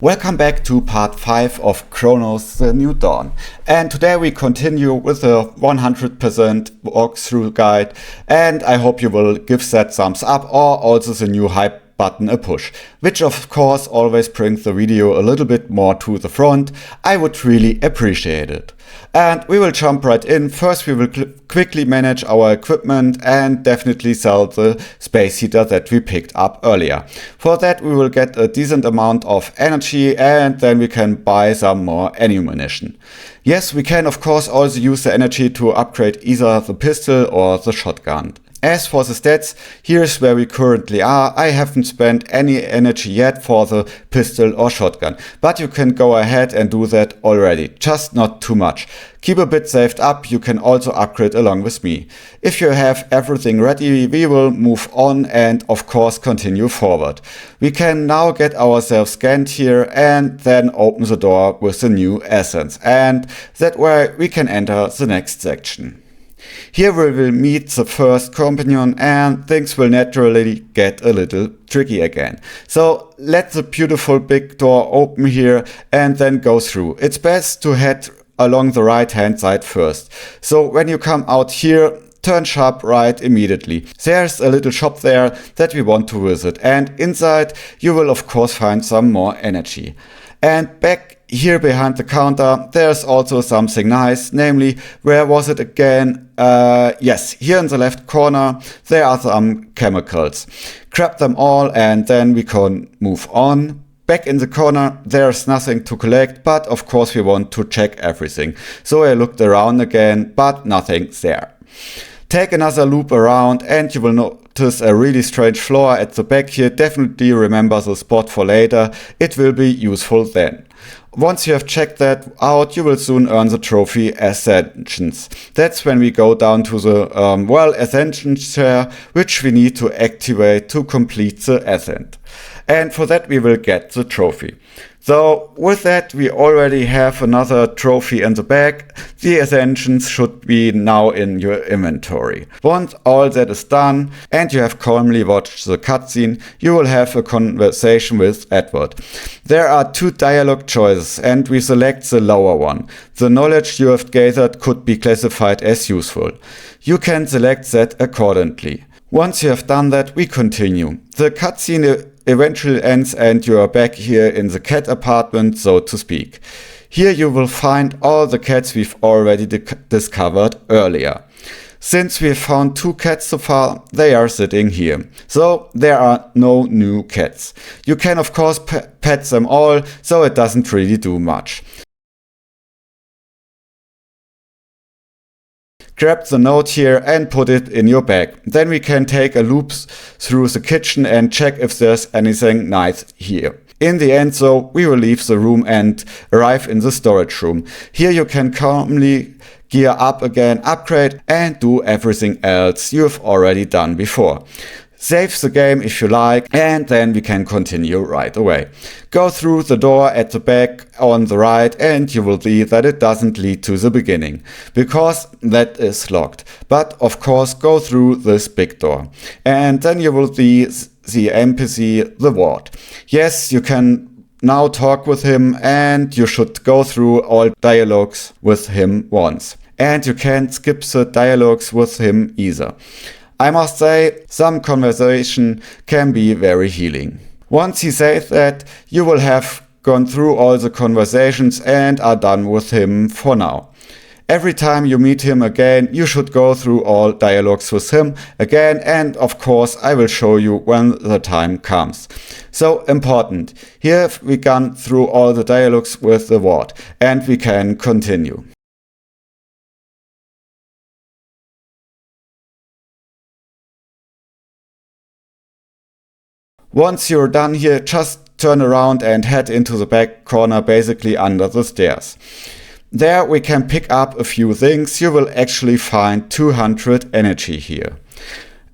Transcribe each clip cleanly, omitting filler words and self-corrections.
Welcome back to part 5 of Cronos The New Dawn, and today we continue with a 100% walkthrough guide, and I hope you will give that thumbs up or also the new hype button a push, which of course always brings the video a little bit more to the front. I would really appreciate it. And we will jump right in. First we will quickly manage our equipment and definitely sell the space heater that we picked up earlier. For that we will get a decent amount of energy and then we can buy some more ammunition. Yes, we can of course also use the energy to upgrade either the pistol or the shotgun. As for the stats, here's where we currently are. I haven't spent any energy yet for the pistol or shotgun, but you can go ahead and do that already, just not too much. Keep a bit saved up, you can also upgrade along with me. If you have everything ready, we will move on and of course continue forward. We can now get ourselves scanned here and then open the door with the new Ascent, and that way we can enter the next section. Here we will meet the first companion and things will naturally get a little tricky again. So let the beautiful big door open here and then go through. It's best to head along the right hand side first. So when you come out here, turn sharp right immediately. There's a little shop there that we want to visit, and inside you will of course find some more energy. And back here behind the counter there's also something nice, namely, where was it again? Yes, here in the left corner there are some chemicals. Grab them all and then we can move on. Back in the corner there's nothing to collect, but of course we want to check everything. So I looked around again, but nothing's there. Take another loop around and you will notice a really strange floor at the back here. Definitely remember the spot for later, it will be useful then. Once you have checked that out, you will soon earn the trophy Ascent. That's when we go down to the Ascension chair, which we need to activate to complete the Ascent. And for that we will get the trophy. So with that we already have another trophy in the bag. The Ascensions should be now in your inventory. Once all that is done and you have calmly watched the cutscene, you will have a conversation with Edward. There are two dialogue choices and we select the lower one. The knowledge you have gathered could be classified as useful. You can select that accordingly. Once you have done that, we continue. The cutscene eventually ends and you are back here in the cat apartment, so to speak. Here you will find all the cats we've already discovered earlier. Since we have found 2 cats so far, they are sitting here. So there are no new cats. You can of course pet them all, so it doesn't really do much. Grab the note here and put it in your bag. Then we can take a loop through the kitchen and check if there's anything nice here. In the end though, we will leave the room and arrive in the storage room. Here you can calmly gear up again, upgrade and do everything else you've already done before. Save the game if you like and then we can continue right away. Go through the door at the back on the right and you will see that it doesn't lead to the beginning, because that is locked. But of course go through this big door and then you will see the NPC, the ward. Yes, you can now talk with him and you should go through all dialogues with him once. And you can't skip the dialogues with him either. I must say, some conversation can be very healing. Once he says that, you will have gone through all the conversations and are done with him for now. Every time you meet him again, you should go through all dialogues with him again, and of course I will show you when the time comes. So important. Here we gone through all the dialogues with the ward and we can continue. Once you're done here, just turn around and head into the back corner, basically under the stairs. There we can pick up a few things. You will actually find 200 energy here.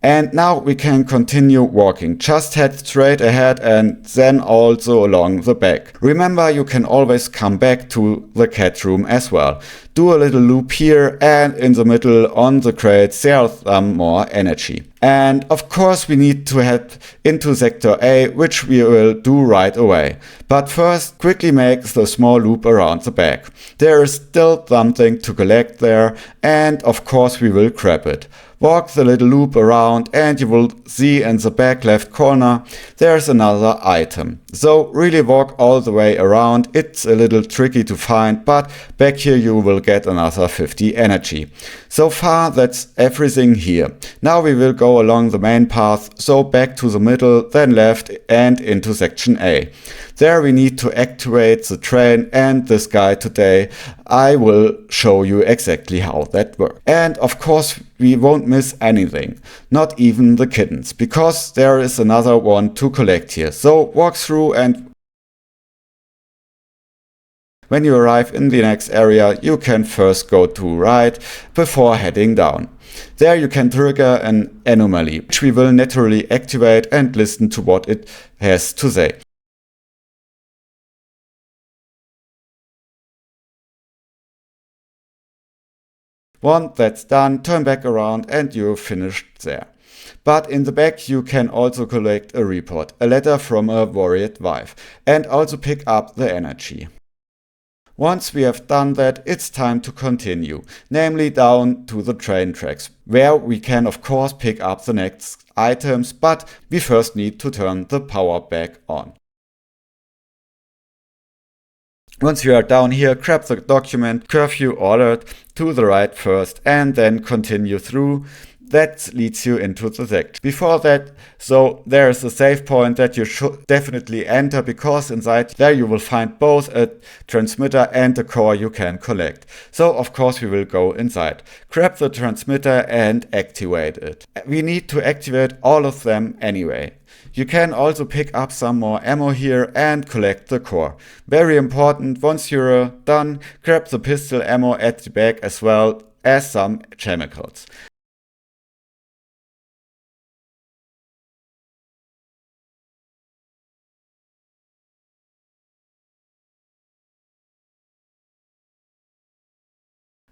And now we can continue walking. Just head straight ahead and then also along the back. Remember, you can always come back to the cat room as well. do a little loop here, and in the middle on the crates there's some more energy. And of course we need to head into sector A, which we will do right away. But first, quickly make the small loop around the back. There is still something to collect there, and of course we will grab it. Walk the little loop around and you will see in the back left corner there's another item. So really walk all the way around. It's a little tricky to find, but back here you will get another 50 energy. So far that's everything here. Now we will go along the main path, so back to the middle, then left and into section A. There we need to activate the train, and this guide today I will show you exactly how that works. And of course we won't miss anything, not even the kittens, because there is another one to collect here. So walk through, and when you arrive in the next area you can first go to right before heading down. There you can trigger an anomaly, which we will naturally activate and listen to what it has to say. Once that's done, turn back around and you're finished there. But in the back you can also collect a report, a letter from a worried wife, and also pick up the energy. Once we have done that, it's time to continue, namely down to the train tracks, where we can of course pick up the next items, but we first need to turn the power back on. Once you are down here, grab the document curfew ordered to the right first and then continue through. That leads you into the section. Before that, so there is a save point that you should definitely enter, because inside there you will find both a transmitter and a core you can collect. So of course we will go inside. Grab the transmitter and activate it. We need to activate all of them anyway. You can also pick up some more ammo here and collect the core. Very important, once you're done, grab the pistol ammo at the back as well as some chemicals.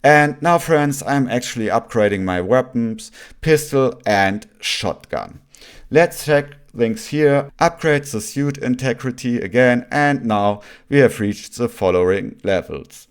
And now friends, I'm actually upgrading my weapons, pistol and shotgun. Let's check things here, upgrade the suit integrity again, and now we have reached the following levels.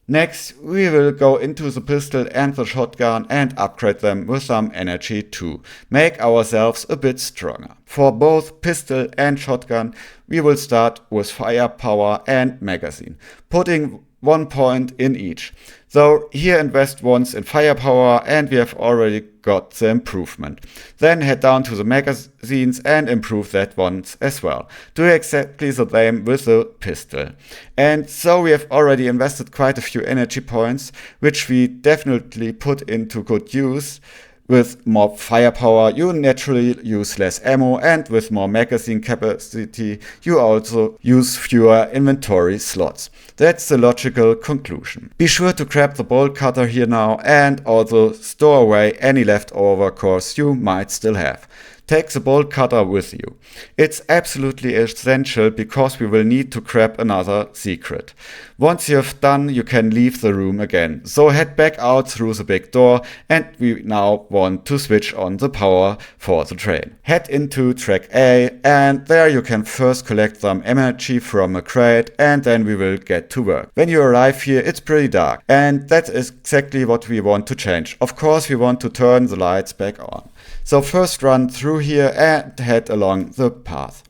Next we will go into the pistol and the shotgun and upgrade them with some energy too. Make ourselves a bit stronger. For both pistol and shotgun we will start with firepower and magazine, putting 1 point in each. So here invest once in firepower and we have already got the improvement. Then head down to the magazines and improve that once as well. Do exactly the same with the pistol. And so we have already invested quite a few energy points, which we definitely put into good use. With more firepower you naturally use less ammo, and with more magazine capacity you also use fewer inventory slots. That's the logical conclusion. Be sure to grab the bolt cutter here now and also store away any leftover cores you might still have. Take the bolt cutter with you. It's absolutely essential because we will need to grab another secret. Once you have done, you can leave the room again. So head back out through the big door, and we now want to switch on the power for the train. Head into track A, and there you can first collect some energy from a crate, and then we will get to work. When you arrive here it's pretty dark, and that is exactly what we want to change. Of course we want to turn the lights back on. So first run through here and head along the path.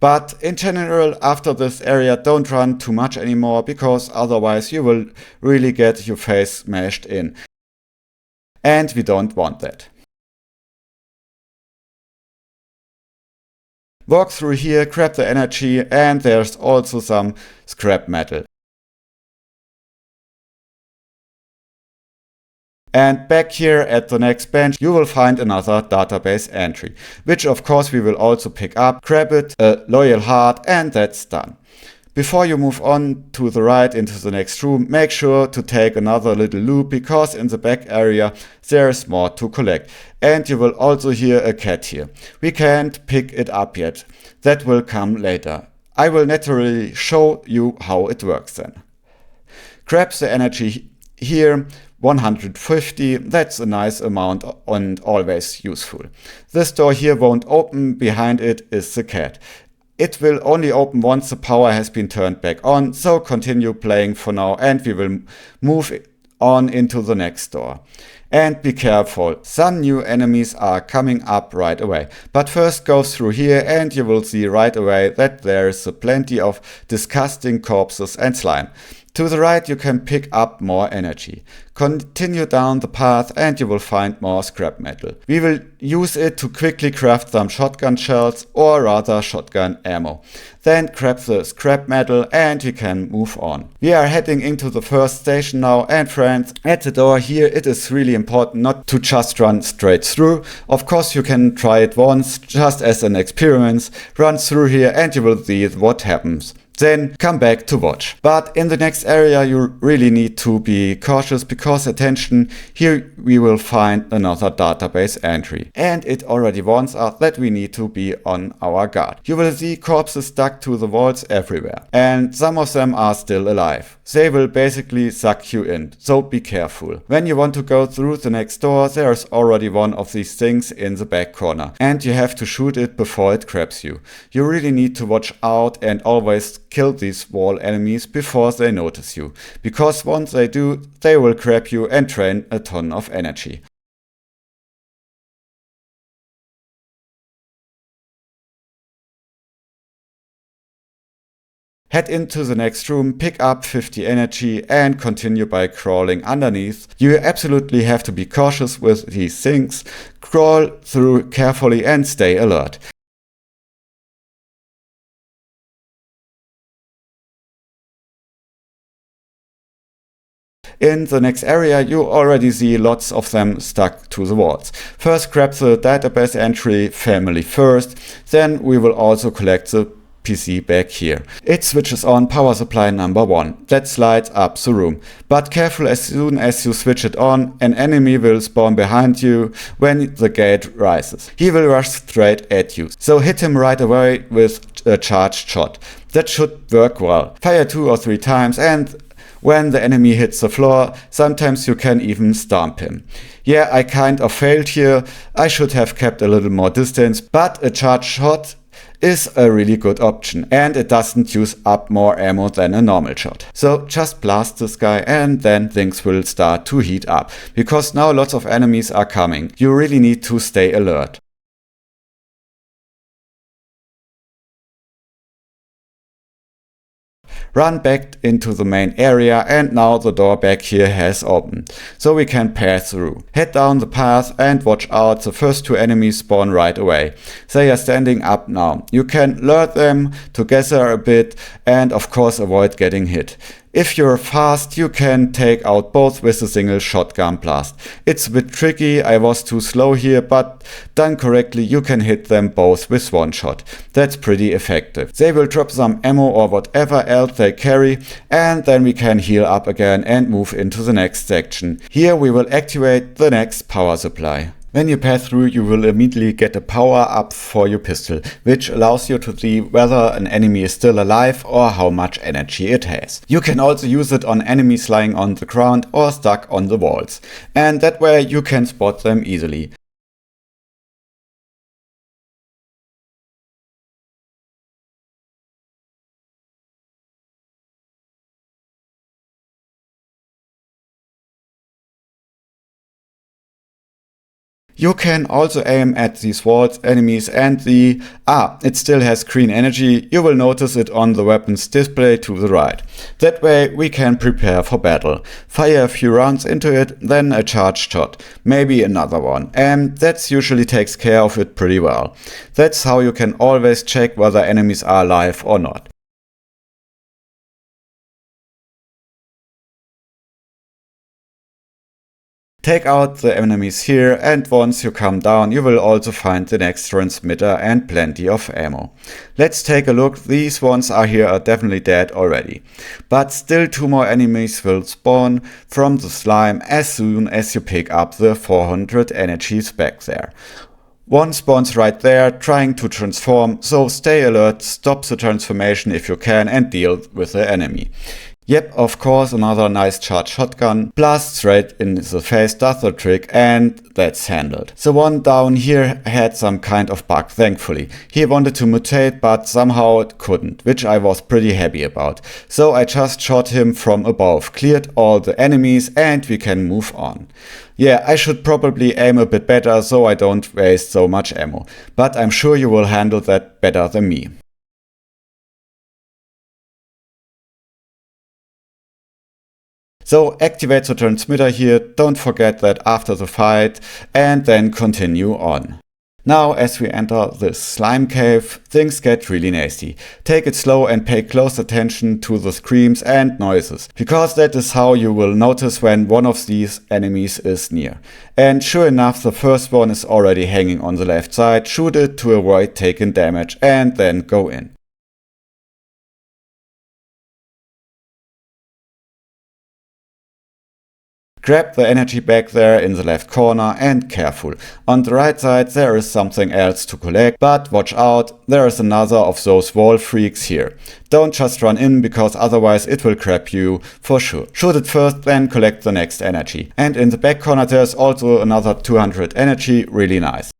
But in general, after this area, don't run too much anymore, because otherwise you will really get your face smashed in. And we don't want that. Walk through here, grab the energy, and there's also some scrap metal. And back here at the next bench you will find another database entry, which of course we will also pick up, grab it, a loyal heart, and that's done. Before you move on to the right into the next room, make sure to take another little loop, because in the back area there is more to collect. And you will also hear a cat here. We can't pick it up yet. That will come later. I will naturally show you how it works then. Grab the energy here 150, that's a nice amount and always useful. This door here won't open, behind it is the cat. It will only open once the power has been turned back on, so continue playing for now and we will move on into the next door. And be careful, some new enemies are coming up right away. But first go through here and you will see right away that there is plenty of disgusting corpses and slime. To the right you can pick up more energy. Continue down the path and you will find more scrap metal. We will use it to quickly craft some shotgun shells, or rather shotgun ammo. Then grab the scrap metal and we can move on. We are heading into the first station now, and friends, at the door here it is really important not to just run straight through. Of course you can try it once just as an experiment, run through here and you will see what happens. Then come back to watch. But in the next area you really need to be cautious, because attention, here we will find another database entry. And it already warns us that we need to be on our guard. You will see corpses stuck to the walls everywhere. And some of them are still alive. They will basically suck you in, so be careful. When you want to go through the next door, there's already one of these things in the back corner. And you have to shoot it before it grabs you. You really need to watch out and always kill these wall enemies before they notice you, because once they do, they will grab you and drain a ton of energy. Head into the next room, pick up 50 energy and continue by crawling underneath. You absolutely have to be cautious with these things. Crawl through carefully and stay alert. In the next area you already see lots of them stuck to the walls. First grab the database entry family first, then we will also collect the PC back here. It switches on power supply number 1. That lights up the room. But careful, as soon as you switch it on, an enemy will spawn behind you when the gate rises. He will rush straight at you. So hit him right away with a charged shot. That should work well. Fire 2 or 3 times, and when the enemy hits the floor, sometimes you can even stomp him. Yeah, I kind of failed here. I should have kept a little more distance, but a charged shot is a really good option, and it doesn't use up more ammo than a normal shot. So just blast this guy and then things will start to heat up, because now lots of enemies are coming. You really need to stay alert. Run back into the main area, and now the door back here has opened, so we can pass through. Head down the path and watch out, the first 2 enemies spawn right away. They are standing up now. You can lure them together a bit and of course avoid getting hit. If you're fast, you can take out both with a single shotgun blast. It's a bit tricky, I was too slow here, but done correctly you can hit them both with one shot. That's pretty effective. They will drop some ammo or whatever else they carry, and then we can heal up again and move into the next section. Here we will activate the next power supply. When you pass through, you will immediately get a power up for your pistol, which allows you to see whether an enemy is still alive or how much energy it has. You can also use it on enemies lying on the ground or stuck on the walls, and that way you can spot them easily. You can also aim at these walls, enemies, and it still has green energy. You will notice it on the weapons display to the right. That way we can prepare for battle. Fire a few rounds into it, then a charged shot, maybe another one, and that usually takes care of it pretty well. That's how you can always check whether enemies are alive or not. Take out the enemies here, and once you come down you will also find the next transmitter and plenty of ammo. Let's take a look. These ones are definitely dead already. But still 2 more enemies will spawn from the slime as soon as you pick up the 400 energies back there. One spawns right there trying to transform, so stay alert, stop the transformation if you can and deal with the enemy. Yep, of course, another nice charged shotgun. Blast straight in the face does the trick, and that's handled. The one down here had some kind of bug, thankfully. He wanted to mutate, but somehow it couldn't, which I was pretty happy about. So I just shot him from above, cleared all the enemies, and we can move on. Yeah, I should probably aim a bit better so I don't waste so much ammo, but I'm sure you will handle that better than me. So activate the transmitter here, don't forget that after the fight, and then continue on. Now as we enter this slime cave, things get really nasty. Take it slow and pay close attention to the screams and noises, because that is how you will notice when one of these enemies is near. And sure enough, the first one is already hanging on the left side. Shoot it to avoid taking damage and then go in. Grab the energy back there in the left corner and careful. On the right side there is something else to collect, but watch out, there is another of those wall freaks here. Don't just run in, because otherwise it will grab you for sure. Shoot it first, then collect the next energy. And in the back corner there's also another 200 energy, really nice.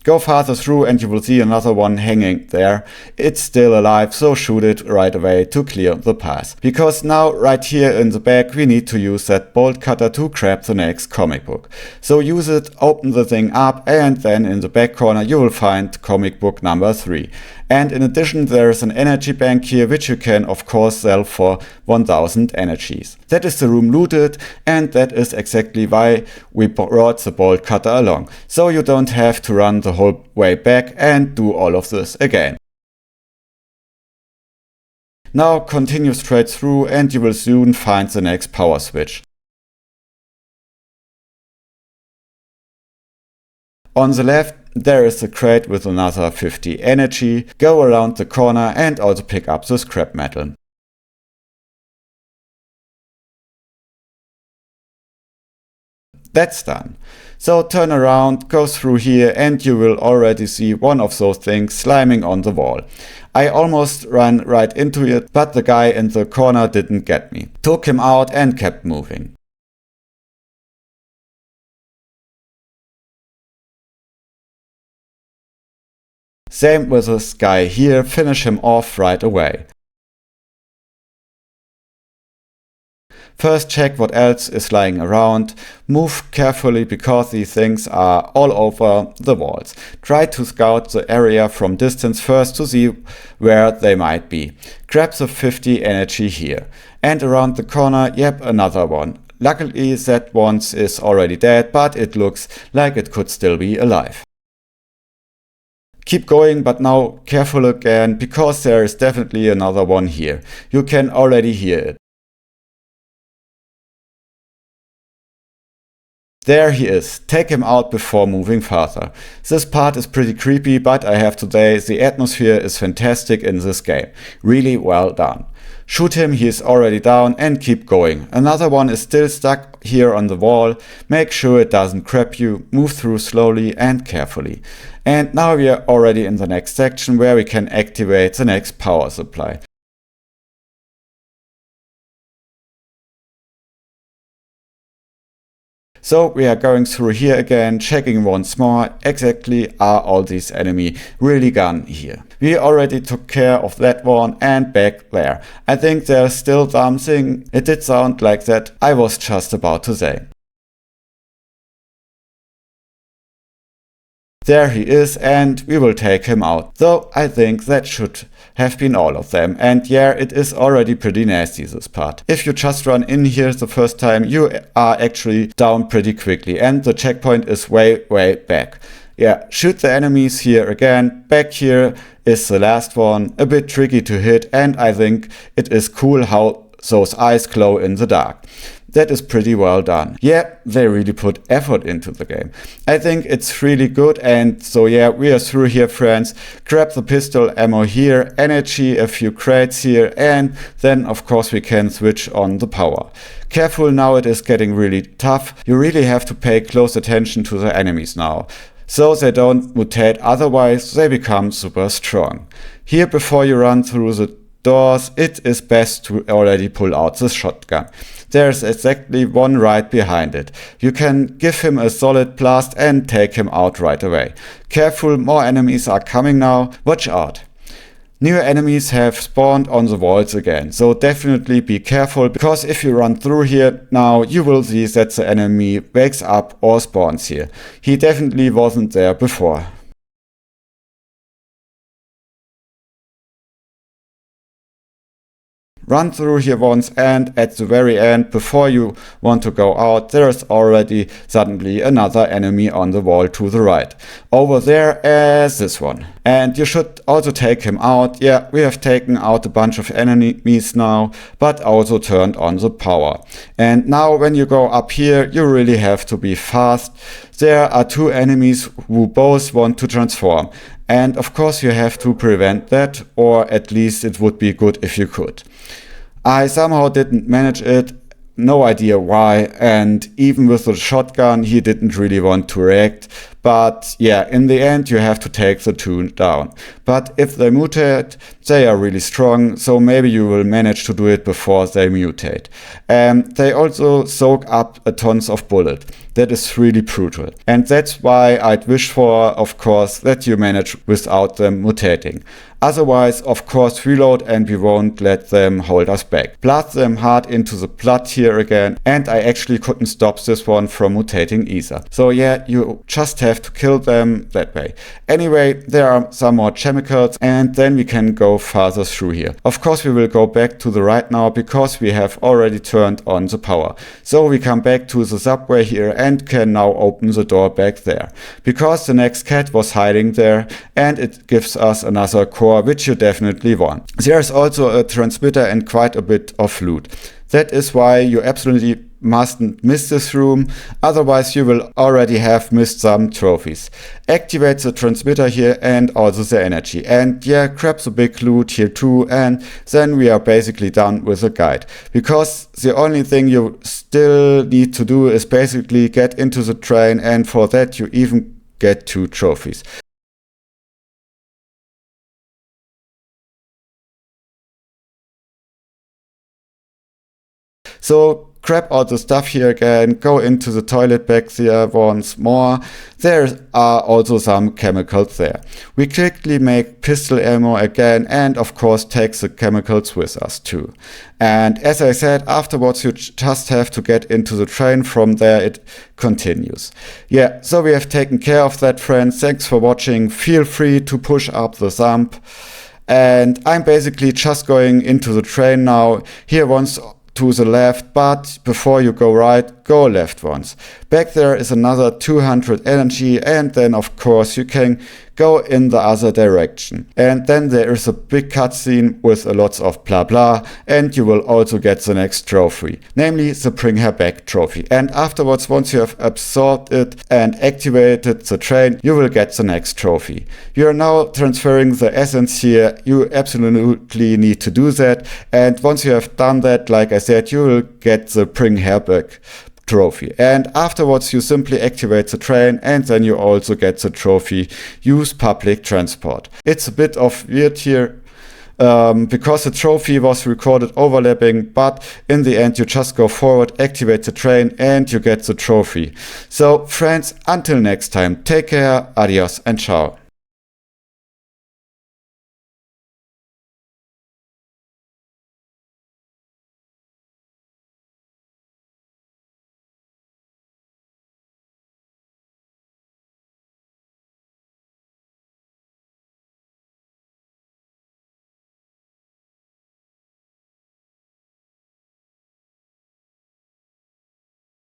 Go farther through and you will see another one hanging there. It's still alive, so shoot it right away to clear the path. Because now right here in the back we need to use that bolt cutter to grab the next comic book. So use it, open the thing up, and then in the back corner you will find comic book number 3. And in addition there is an energy bank here, which you can of course sell for 1000 energies. That is the room looted, and that is exactly why we brought the bolt cutter along. So you don't have to run the whole way back and do all of this again. Now continue straight through and you will soon find the next power switch. On the left there is a crate with another 50 energy. Go around the corner and also pick up the scrap metal. That's done. So turn around, go through here, and you will already see one of those things sliming on the wall. I almost ran right into it, but the guy in the corner didn't get me. Took him out and kept moving. Same with this guy here, finish him off right away. First check what else is lying around. Move carefully, because these things are all over the walls. Try to scout the area from distance first to see where they might be. Grab the 50 energy here. And around the corner, yep, another one. Luckily that one is already dead, but it looks like it could still be alive. Keep going, but now careful again, because there is definitely another one here. You can already hear it. There he is. Take him out before moving further. This part is pretty creepy, but I have to say the atmosphere is fantastic in this game. Really well done. Shoot him, he is already down, and keep going. Another one is still stuck here on the wall. Make sure it doesn't grab you. Move through slowly and carefully. And now we are already in the next section where we can activate the next power supply. So we are going through here again, checking once more exactly are all these enemy really gone here. We already took care of that one and back there. I think there's still something. It did sound like that, I was just about to say. There he is, and we will take him out. Though I think that should have been all of them. And yeah, it is already pretty nasty, this part. If you just run in here the first time, you are actually down pretty quickly, and the checkpoint is way back. Yeah, shoot the enemies here again. Back here is the last one. A bit tricky to hit, and I think it is cool how those eyes glow in the dark. That is pretty well done. Yeah, they really put effort into the game. I think it's really good, and so yeah, we are through here, friends. Grab the pistol ammo here, energy, a few crates here, and then of course we can switch on the power. Careful, now it is getting really tough. You really have to pay close attention to the enemies now. so they don't mutate, otherwise they become super strong. Here, before you run through the doors, it is best to already pull out the shotgun. There's exactly one right behind it. You can give him a solid blast and take him out right away. Careful, more enemies are coming now, watch out. New enemies have spawned on the walls again, so definitely be careful, because if you run through here now, you will see that the enemy wakes up or spawns here. He definitely wasn't there before. Run through here once, and at the very end, before you want to go out, there is already suddenly another enemy on the wall to the right. Over there is this one. And you should also take him out. Yeah, we have taken out a bunch of enemies now, but also turned on the power. And now when you go up here, you really have to be fast. There are two enemies who both want to transform. And of course you have to prevent that, or at least it would be good if you could. I somehow didn't manage it, no idea why, and even with the shotgun he didn't really want to react. But yeah, in the end you have to take the two down. But if they mutate, they are really strong, so maybe you will manage to do it before they mutate. They also soak up a tons of bullet. That is really brutal. And that's why I'd wish for, of course, that you manage without them mutating. Otherwise, of course, reload and we won't let them hold us back. Blast them hard into the blood here again, and I actually couldn't stop this one from mutating either. So yeah, you just have to kill them that way. Anyway, there are some more chemicals, and then we can go farther through here. Of course, we will go back to the right now, because we have already turned on the power. So we come back to the subway here and can now open the door back there. Because the next cat was hiding there, and it gives us another core, which you definitely want. There's also a transmitter and quite a bit of loot. That is why you absolutely mustn't miss this room, otherwise you will already have missed some trophies. Activate the transmitter here and also the energy. And yeah, grab the big loot here too, and then we are basically done with the guide. Because the only thing you still need to do is basically get into the train, and for that you even get 2 trophies. So grab all the stuff here again, go into the toilet back there once more. There are also some chemicals there. We quickly make pistol ammo again, and of course take the chemicals with us too. And as I said, afterwards you just have to get into the train. From there it continues. Yeah, so we have taken care of that, friends. Thanks for watching. Feel free to push up the thumb. And I'm basically just going into the train now. Here once to the left, but before you go right, go left once. Back there is another 200 energy, and then of course you can go in the other direction. And then there is a big cutscene with a lot of blah blah, and you will also get the next trophy, namely the Bring Her Back trophy. And afterwards, once you have absorbed it and activated the train, you will get the next trophy. You are now transferring the essence here. You absolutely need to do that, and once you have done that, like I said, you will get the Bring Her Back trophy. And afterwards you simply activate the train, and then you also get the trophy Use Public Transport. It's a bit of weird here because the trophy was recorded overlapping, but in the end you just go forward, activate the train, and you get the trophy. So friends, until next time, take care, adios and ciao.